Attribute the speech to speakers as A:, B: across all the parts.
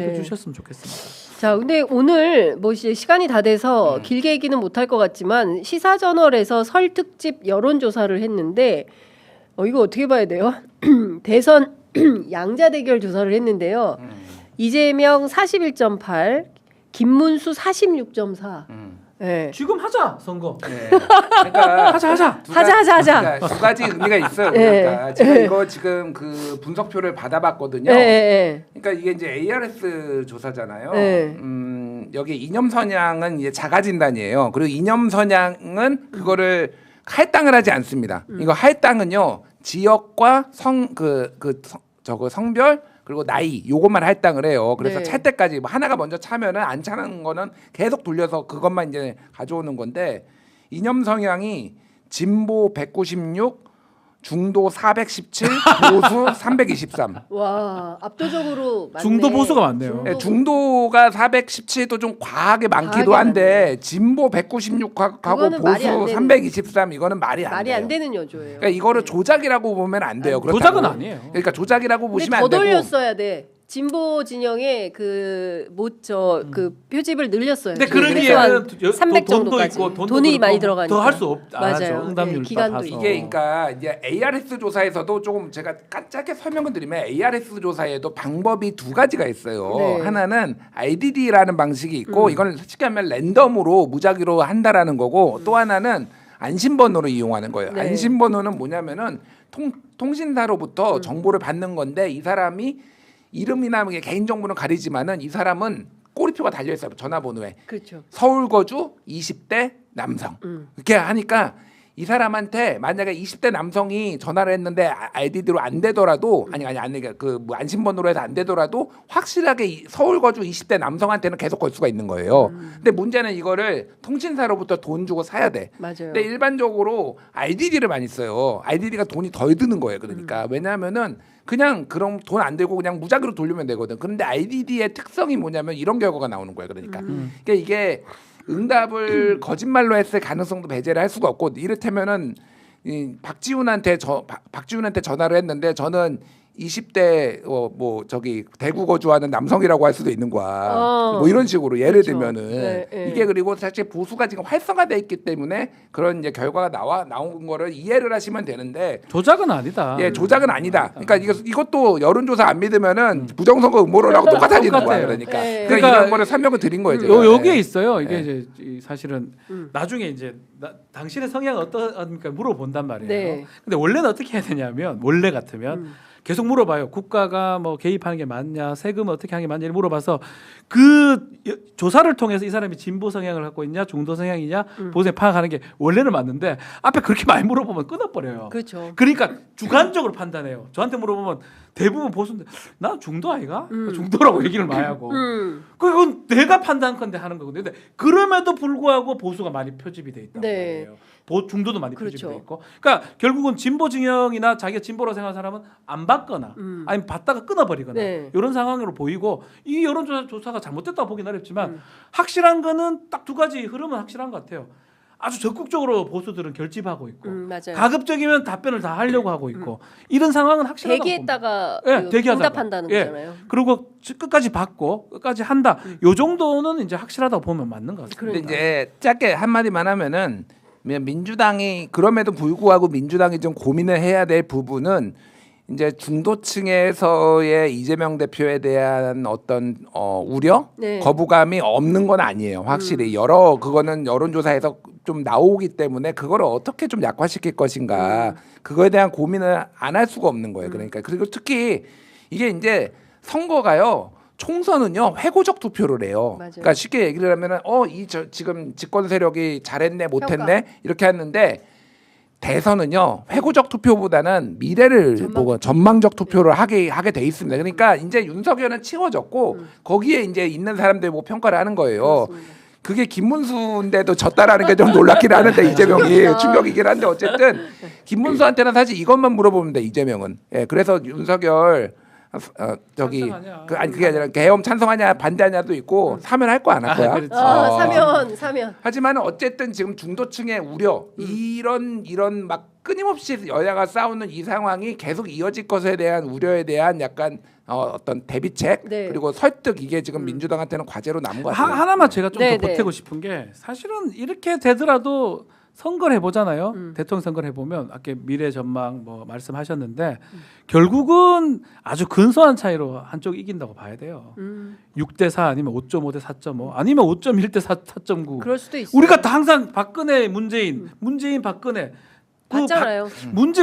A: 해주셨으면 좋겠습니다.
B: 자, 근데 오늘 뭐 이제 시간이 다 돼서 길게 얘기는 못할 것 같지만 시사저널에서 설 특집 여론조사를 했는데 이거 어떻게 봐야 돼요? 대선 양자 대결 조사를 했는데요. 이재명 41.8, 김문수 46.4. 네.
A: 지금 하자 선거.
C: 네. 그러니까
B: 하자.
C: 그러니까 두 가지 의미가 있어요. 그러니까 제가 이거 지금 그 분석표를 받아봤거든요. 그러니까 이게 이제 ARS 조사잖아요. 여기 이념 선양은 이제 자가 진단이에요. 그리고 이념 선양은 그거를 할당을 하지 않습니다. 이거 할당은요 지역과 성별 그리고 나이 요것만 할당을 해요. 그래서 찰 때까지 뭐 하나가 먼저 차면은 안 차는 거는 계속 돌려서 그것만 이제 가져오는 건데 이념 성향이 진보 196, 중도 417, 보수 323.
B: 와, 압도적으로 많네.
A: 중도 보수가 많네요.
C: 네, 중도가 417도 좀 과하게 많기도 한데 많네. 진보 196하고 보수 323 이거는 말이 안 돼요.
B: 안 되는 여조예요.
C: 그러니까 이거를 조작이라고 보면 안 돼요.
A: 조작은 아니에요.
C: 그러니까 조작이라고 보시면 안
B: 더
C: 되고.
B: 돌렸어야 돼. 진보 진영의 그 표집을 늘렸어요.
A: 근데 그러기에는
B: 300
A: 돈도
B: 정도까지.
A: 있고
B: 돈이 많이 들어가니까
A: 더 할 수 없죠.
B: 맞아요.
A: 응답률
B: 기간도
A: 다
C: 이게 그러니까 이제 ARS 조사에서도 조금 제가 짧게 설명을 드리면 ARS 조사에도 방법이 두 가지가 있어요.
B: 네.
C: 하나는 IDD라는 방식이 있고 이건 솔직히 하면 랜덤으로 무작위로 한다라는 거고 또 하나는 안심번호를 이용하는 거예요.
B: 네.
C: 안심번호는 뭐냐면은 통신사로부터 정보를 받는 건데 이 사람이 이름이나 개인정보는 가리지만은 이 사람은 꼬리표가 달려 있어요. 전화번호에.
B: 그렇죠.
C: 서울 거주 20대 남성. 이렇게 하니까 이 사람한테 만약에 20대 남성이 전화를 했는데 IDD로 안 되더라도 아니 뭐 안심번호로 해서 안 되더라도 확실하게 서울 거주 20대 남성한테는 계속 걸 수가 있는 거예요. 근데 문제는 이거를 통신사로부터 돈 주고 사야 돼.
B: 맞아요.
C: 근데 일반적으로 IDD를 많이 써요. IDD가 돈이 덜 드는 거예요. 그러니까 왜냐하면은 그냥 그럼 돈 안 들고 그냥 무작위로 돌리면 되거든. 그런데 IDD의 특성이 뭐냐면 이런 결과가 나오는 거예요. 그러니까 이게 응답을 거짓말로 했을 가능성도 배제를 할 수가 없고 이를테면은 박지훈한테 전화를 했는데 저는 20대 뭐 저기 대구 거주하는 남성이라고 할 수도 있는 거야. 뭐 이런 식으로 예를
B: 그렇죠.
C: 들면은 이게 그리고 사실 보수가 지금 활성화돼 있기 때문에 그런 이제 결과가 나온 거를 이해를 하시면 되는데
A: 조작은 아니다.
C: 예, 조작은 아니다. 그러니까 이것도 여론조사 안 믿으면은 부정선거 음모론하고 똑같아지는 거야. 그러니까 이런 거를 설명을 드린 거예요. 제가.
A: 여기에 있어요. 이게 이제 사실은 나중에 이제 당신의 성향은 어떠합니까 물어본단 말이에요. 근데 원래는 어떻게 해야 되냐면 원래 같으면 계속 물어봐요. 국가가 뭐 개입하는 게 맞냐, 세금을 어떻게 하는 게 맞냐 물어봐서 그 조사를 통해서 이 사람이 진보 성향을 갖고 있냐, 중도 성향이냐, 보수에 파악하는 게 원래는 맞는데 앞에 그렇게 많이 물어보면 끊어버려요.
B: 그렇죠.
A: 그러니까 주관적으로 판단해요. 저한테 물어보면 대부분 보수인데 나 중도 아이가? 중도라고 얘기를 많이 하고 그건 내가 판단컨대 하는 거거든요. 근데 그럼에도 불구하고 보수가 많이 표집이 돼 있단 말이에요. 중도도 많이 표집이 돼 있고 그러니까 결국은 진보 진영이나 자기가 진보라고 생각하는 사람은 안 받거나 아니면 받다가 끊어버리거나 이런 상황으로 보이고 이 여론조사가 잘못됐다고 보긴 어렵지만 확실한 거는 딱 두 가지 흐름은 확실한 것 같아요. 아주 적극적으로 보수들은 결집하고 있고 가급적이면 답변을 다 하려고 하고 있고 이런 상황은 확실하다고
B: 대기했다가
A: 응답한다는
B: 거잖아요.
A: 그리고 끝까지 받고 끝까지 한다. 요 정도는 이제 확실하다고 보면 맞는 것 같아요.
C: 근데 이제 짧게 한마디만 하면은 민주당이 그럼에도 불구하고 민주당이 좀 고민을 해야 될 부분은 이제 중도층에서의 이재명 대표에 대한 어떤 우려, 거부감이 없는 건 아니에요. 확실히 그거는 여론조사에서 좀 나오기 때문에 그거를 어떻게 좀 약화시킬 것인가 그거에 대한 고민을 안 할 수가 없는 거예요. 그러니까 그리고 특히 이게 이제 선거가요. 총선은요 회고적 투표를 해요. 그러니까 쉽게 얘기를 하면은 지금 집권 세력이 잘했네 못했네 이렇게 하는데 대선은요 회고적 투표보다는 미래를 보고 전망적 투표를 하게 돼 있습니다. 그러니까 이제 윤석열은 치워졌고 거기에 이제 있는 사람들 뭐 평가를 하는 거예요. 그게 김문수인데도 졌다라는 게 좀 놀랍긴 하는데 이재명이 충격이긴 한데 어쨌든 김문수한테는 사실 이것만 물어보면 돼 이재명은. 그래서 윤석열 저기
A: 찬성하냐.
C: 그게 아니라 계엄 찬성하냐 반대하냐도 있고 사면 할 거 안 할 거야.
A: 그렇지.
B: 사면.
C: 하지만 어쨌든 지금 중도층의 우려 이런 막 끊임없이 여야가 싸우는 이 상황이 계속 이어질 것에 대한 우려에 대한 약간 어떤 대비책
B: 네.
C: 그리고 설득 이게 지금 민주당한테는 과제로 남은 것 같아요.
A: 하나만 제가 좀 더
B: 네,
A: 보태고 싶은 게 사실은 이렇게 되더라도 선거를 해보잖아요. 대통령 선거를 해보면 아까 미래 전망 뭐 말씀하셨는데 결국은 아주 근소한 차이로 한쪽 이긴다고 봐야 돼요. 6대 4 아니면 5.5 대 4.5 아니면 5.1 대 4.9.
B: 그럴 수도 있어요.
A: 우리가 다 항상 박근혜 문재인 박근혜
B: 맞잖아요.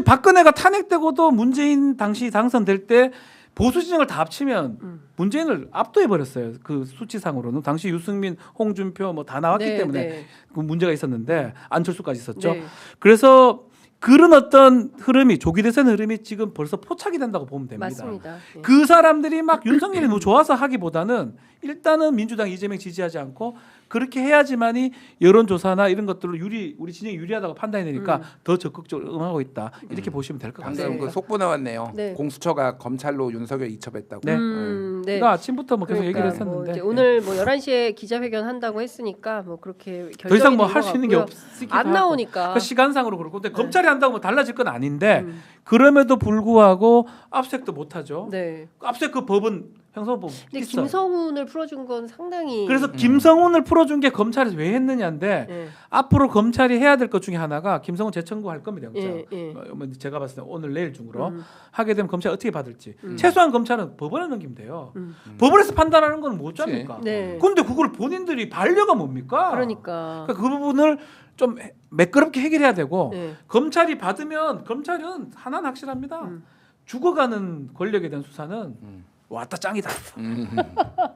A: 박근혜가 탄핵되고도 문재인 당시 당선될 때 보수 진영을 다 합치면 문재인을 압도해 버렸어요. 그 수치상으로는 당시 유승민, 홍준표 뭐 다 나왔기
B: 네,
A: 때문에
B: 네.
A: 그 문제가 있었는데 안철수까지 있었죠.
B: 네.
A: 그래서 그런 어떤 흐름이 조기 대선 흐름이 지금 벌써 포착이 된다고 보면 됩니다.
B: 맞습니다. 예.
A: 그 사람들이 막 윤석열이 너무 좋아서 하기보다는 일단은 민주당 이재명 지지하지 않고 그렇게 해야지만이 여론조사나 이런 것들로 우리 진영이 유리하다고 판단이 되니까 더 적극적으로 응하고 있다 이렇게 보시면 될 것
C: 방금
A: 같습니다.
C: 그 속보 나왔네요.
B: 네.
C: 공수처가 검찰로 윤석열 이첩했다고.
A: 네.
B: 네.
A: 제가 아침부터 뭐 계속
B: 그러니까
A: 얘기를
B: 뭐
A: 했었는데
B: 이제 오늘 뭐 11시에 기자회견 한다고 했으니까 뭐 그렇게
A: 더 이상 뭐 할
B: 결정이
A: 수 있는
B: 된것
A: 게
B: 같고요.
A: 없기도
B: 안
A: 하고.
B: 나오니까.
A: 그 시간상으로 그렇고 근데 검찰이 한다고 뭐 달라질 건 아닌데 그럼에도 불구하고 압색도 못 하죠.
B: 네.
A: 압색 그 법은 형사법
B: 근데
A: 있어요.
B: 김성훈을 풀어준 건 상당히
A: 그래서 김성훈을 풀어준 게 검찰에서 왜 했느냐인데
B: 예.
A: 앞으로 검찰이 해야 될 것 중에 하나가 김성훈 재청구할 겁니다. 영장.
B: 예, 예.
A: 뭐 제가 봤을 때 오늘 내일 중으로 하게 되면 검찰이 어떻게 받을지
B: 음.
A: 최소한 검찰은 법원에 넘기면 돼요. 법원에서 판단하는 건 못 잡니까?
B: 네.
A: 근데 그걸 본인들이 반려가 뭡니까?
B: 그러니까.
A: 그러니까 그 부분을 좀 매끄럽게 해결해야 되고
B: 네.
A: 검찰이 받으면 검찰은 하나는 확실합니다. 죽어가는 권력에 대한 수사는 왔다 짱이다.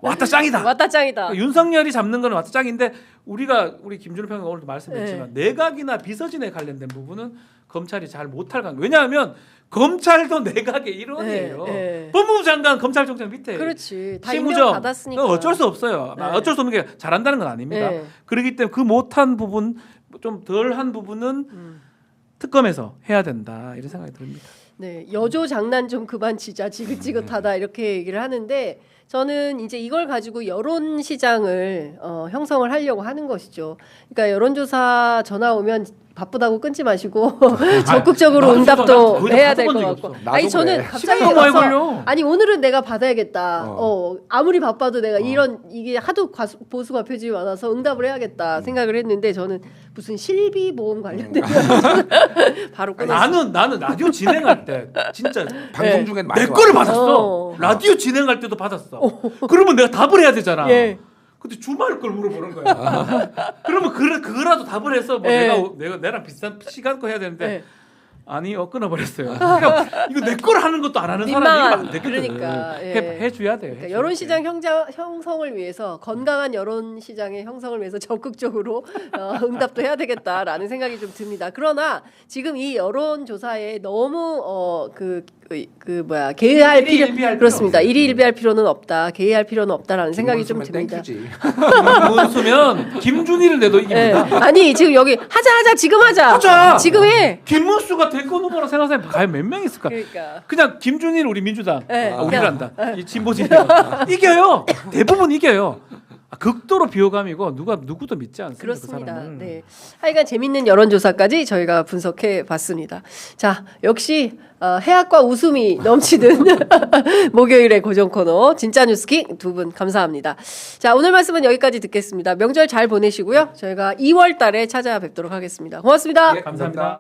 A: 왔다 짱이다.
B: 왔다 짱이다.
A: 그러니까 윤석열이 잡는 거는 왔다 짱인데 우리 김준호 평론가 오늘도 말씀했지만 내각이나 비서진에 관련된 부분은 검찰이 잘 못할 강. 왜냐하면 검찰도 내각의 일원이에요.
B: 네, 네.
A: 법무부 장관 검찰총장 밑에
B: 그렇지. 다
A: 실무정.
B: 임명 받았으니까.
A: 어쩔 수 없어요.
B: 네.
A: 어쩔 수 없는 게 잘한다는 건 아닙니다.
B: 네.
A: 그렇기 때문에 그 못한 부분 좀 덜한 부분은 특검에서 해야 된다 이런 생각이 듭니다.
B: 네, 여조 장난 좀 그만 치자 지긋지긋하다 이렇게 얘기를 하는데 저는 이제 이걸 가지고 여론 시장을 형성을 하려고 하는 것이죠. 그러니까 여론조사 전화 오면 바쁘다고 끊지 마시고 적극적으로
A: 나도
B: 응답도
A: 거의 다
B: 해야 될 것
A: 받아본 적이
B: 같고.
A: 없어.
B: 아니
C: 나도
B: 저는
C: 그래.
B: 갑자기
A: 시간이 너무 많이
B: 와서
A: 걸려.
B: 아니 오늘은 내가 받아야겠다. 아무리 바빠도 내가 이게 하도 보수가 표집이 많아서 응답을 해야겠다 생각을 했는데 저는 무슨 실비 보험 관련된 바로 끊었어요.
A: 나는 라디오 진행할 때 진짜
C: 방송 중에 많이
A: 내 거를 받았어.
B: 어.
A: 라디오 진행할 때도 받았어. 그러면 내가 답을 해야 되잖아.
B: 예.
A: 근데 주말 걸 물어보는 거야. 그러면 그거라도 답을 해서 뭐
B: 예.
A: 내랑 비슷한 시간 거 해야 되는데
B: 예.
A: 아니요 끊어버렸어요. 그러니까 이거 내 걸 하는 것도 안 하는 사람이
B: 민망한,
A: 안 되거든.
B: 그러니까, 예.
A: 해줘야 돼.
B: 그러니까 여론 시장 형성을 위해서 건강한 여론 시장의 형성을 위해서 적극적으로 응답도 해야 되겠다라는 생각이 좀 듭니다. 그러나 지금 이 여론 조사에 너무 개의할 필요
A: 일희일비할
B: 그렇습니다.
A: 필요
B: 일희일비할 필요는 없다. 개의할 필요는 없다라는 생각이 좀 듭니다.
A: 김문수면 김준희를 내도
B: 예.
A: 이깁니다.
B: 아니 지금 여기 하자 지금 하자.
A: 하자!
B: 지금 해.
A: 김문수가 대권 후보라 생각하면 과연 몇 명 있을까?
B: 그러니까.
A: 그냥 김준일 우리 민주당
B: 네.
A: 우리를 한다. 이 진보진영 이겨요. 대부분 이겨요. 극도로 비호감이고 누구도 믿지 않습니다.
B: 그렇습니다.
A: 그 사람은.
B: 네. 하여간 재밌는 여론조사까지 저희가 분석해 봤습니다. 자, 역시 해학과 웃음이 넘치는 목요일의 고정 코너 진짜 뉴스킹 두 분 감사합니다. 자, 오늘 말씀은 여기까지 듣겠습니다. 명절 잘 보내시고요. 저희가 2월 달에 찾아뵙도록 하겠습니다. 고맙습니다.
A: 감사합니다.